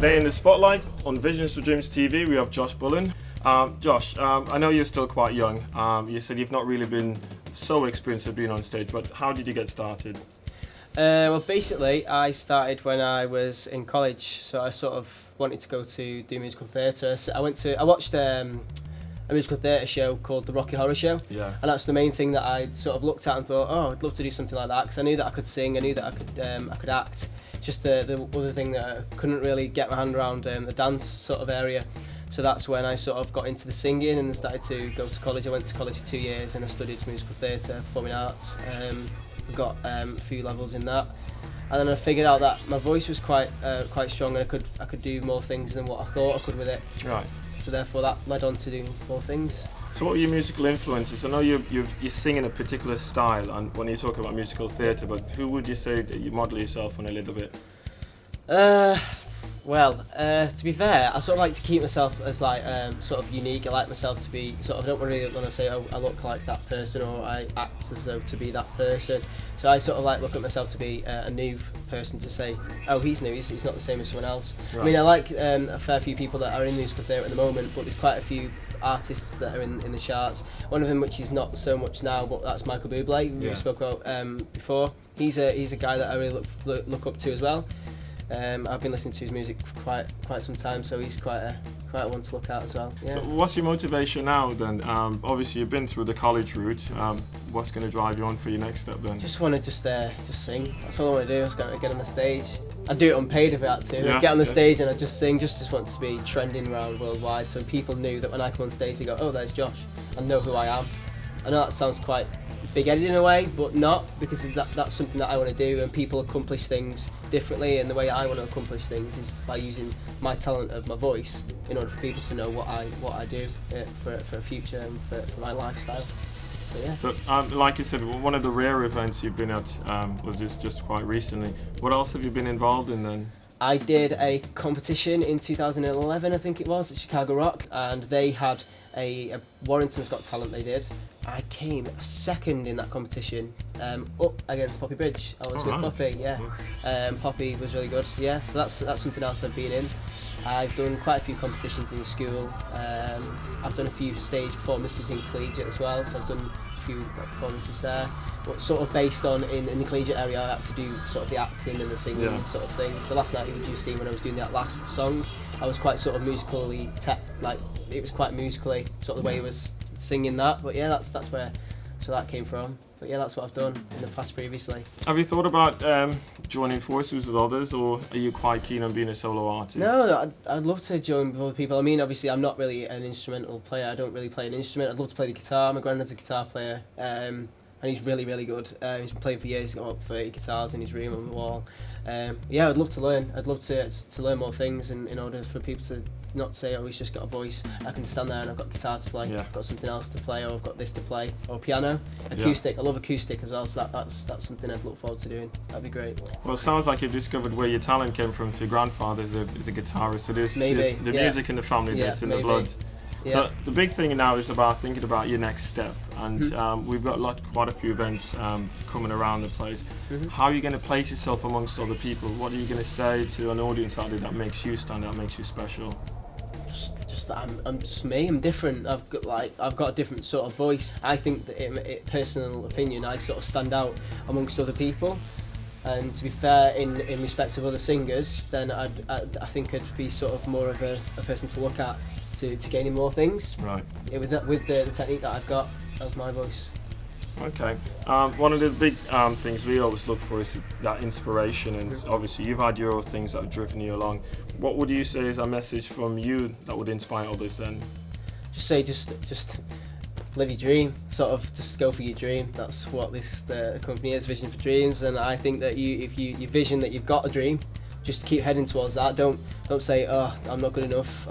Today in the spotlight on Visions to Dreams TV, we have Josh Bullen. Josh, I know you're still quite young. You said you've not really been so experienced at being on stage, but how did you get started? Well, basically, I started when I was in college, so I sort of wanted to go to do musical theatre. So I watched a musical theatre show called The Rocky Horror Show, Yeah. and that's the main thing that I sort of looked at and thought, oh, I'd love to do something like that, because I knew that I could sing, I knew that I could act. Just the other thing that I couldn't really get my hand around, the dance sort of area. So that's when I sort of got into the singing and started to go to college. I went to college for 2 years and I studied musical theatre, performing arts. Got a few levels in that, and then I figured out that my voice was quite strong, and I could do more things than what I thought I could with it. Right. So therefore that led on to doing more things. So what are your musical influences? I know you sing in a particular style, and when you talk about musical theatre, but who would you say that you model yourself on a little bit? Well, to be fair, I sort of like to keep myself as like sort of unique. I like myself to be sort of, I don't really want to say, oh, I look like that person or I act as though to be that person. So I sort of like look at myself to be a new person, to say, oh, he's new, he's not the same as someone else. Right. I mean, I like a fair few people that are in musical theatre at the moment, but there's quite a few artists that are in the charts. One of them, which is not so much now, but that's Michael Bublé, who we spoke about before. He's a guy that I really look up to as well. I've been listening to his music for quite some time, so he's quite one to look at as well. Yeah. So what's your motivation now then? Obviously you've been through the college route. What's going to drive you on for your next step then? Just want to just sing. That's all I want to do. I was going to get on the stage. I'd do it unpaid if I had to. Yeah, I'd get on the stage and I'd just sing. Just want to be trending around worldwide, so people knew that when I come on stage they go, oh, there's Josh, and know who I am. I know that sounds quite big-headed in a way, but not, because that's something that I want to do, and people accomplish things differently, and the way I want to accomplish things is by using my talent of my voice in order for people to know what I do for a future and for my lifestyle. But yeah. So like you said, one of the rare events you've been at was just quite recently. What else have you been involved in then? I did a competition in 2011, I think it was, at Chicago Rock, and they had a Warrington's Got Talent they did. I came second in that competition, up against Poppy Bridge. I was with Poppy, yeah. Poppy was really good, yeah. So that's something else I've been in. I've done quite a few competitions in school. I've done a few stage performances in collegiate as well, so I've done a few performances there. But sort of based on in the collegiate area, I had to do sort of the acting and the singing sort of thing. So last night, you see when I was doing that last song, I was quite sort of musically, like it was quite musically, sort of the way it was singing that. But yeah, that's where that came from. But yeah, that's what I've done in the past previously. Have you thought about joining forces with others, or are you quite keen on being a solo artist? No, I'd love to join with other people. I mean, obviously, I'm not really an instrumental player. I don't really play an instrument. I'd love to play the guitar. My granddad's a guitar player, and he's really, really good. He's been playing for years. He's got about 30 guitars in his room on the wall. Yeah, I'd love to learn. I'd love to learn more things, in order for people to not say, oh, he's just got a voice. I can stand there and I've got guitar to play. I've got something else to play, or I've got this to play, or piano, acoustic. I love acoustic as well. So that's something I'd look forward to doing. That'd be great. Well, it sounds like you've discovered where your talent came from. If your grandfather is a guitarist, so there's the music in the family, that's in the blood. Yeah. So the big thing now is about thinking about your next step, and we've got quite a few events coming around the place. How are you going to place yourself amongst other people? What are you going to say to an audience out there that makes you stand out, makes you special? Just that I'm just me. I'm different. I've got a different sort of voice. I think that in personal opinion, I sort of stand out amongst other people. And to be fair, in respect of other singers, then I think I'd be sort of more of a person to look at, to gaining more things. Right. Yeah, with the technique that I've got of my voice. Okay. One of the big things we always look for is that inspiration, and obviously you've had your own things that have driven you along. What would you say is a message from you that would inspire others then? Just live your dream. Sort of just go for your dream. That's what the company is, Vision for Dreams. And I think that if you vision that you've got a dream, just keep heading towards that. Don't say, oh, I'm not good enough.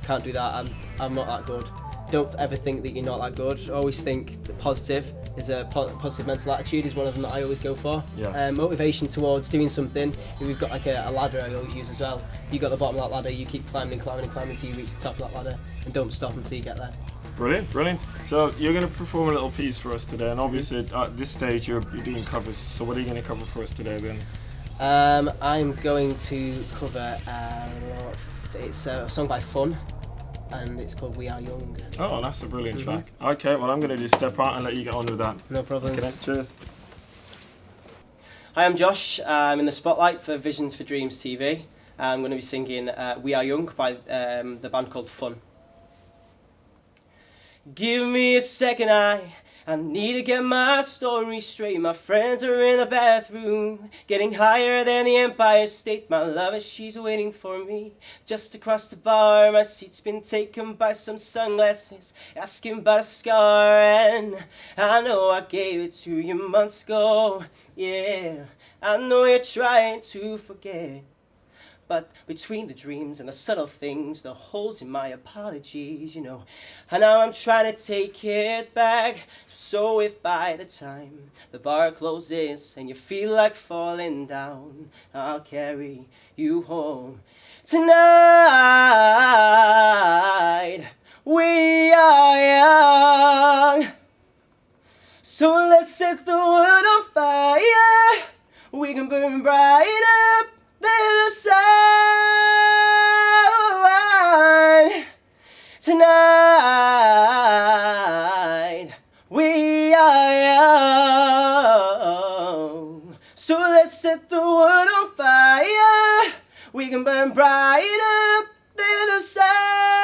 Can't do that. I'm not that good. Don't ever think that you're not that good. Always think that positive is a positive mental attitude is one of them that I always go for. Yeah. Motivation towards doing something. If we've got like a ladder I always use as well. You got the bottom of that ladder, you keep climbing until you reach the top of that ladder, and don't stop until you get there. Brilliant, brilliant. So you're going to perform a little piece for us today, and obviously at this stage you're doing covers. So what are you going to cover for us today then? I'm going to cover, it's a song by Fun, and it's called We Are Young. Oh, that's a brilliant track. Okay, well, I'm going to just step out and let you get on with that. No problems. Okay, cheers. Hi, I'm Josh. I'm in the spotlight for Visions for Dreams TV. I'm going to be singing We Are Young by the band called Fun. Give me a second, I need to get my story straight. My friends are in the bathroom, getting higher than the Empire State. My lover, she's waiting for me just across the bar. My seat's been taken by some sunglasses, asking about a scar. And I know I gave it to you months ago. Yeah, I know you're trying to forget. But between the dreams and the subtle things, the holes in my apologies, you know, and now I'm trying to take it back. So if by the time the bar closes and you feel like falling down, I'll carry you home. Tonight, we are young, so let's set the world on fire. We can burn bright up the sun. Tonight, we are young, so let's set the world on fire. We can burn bright up the sun.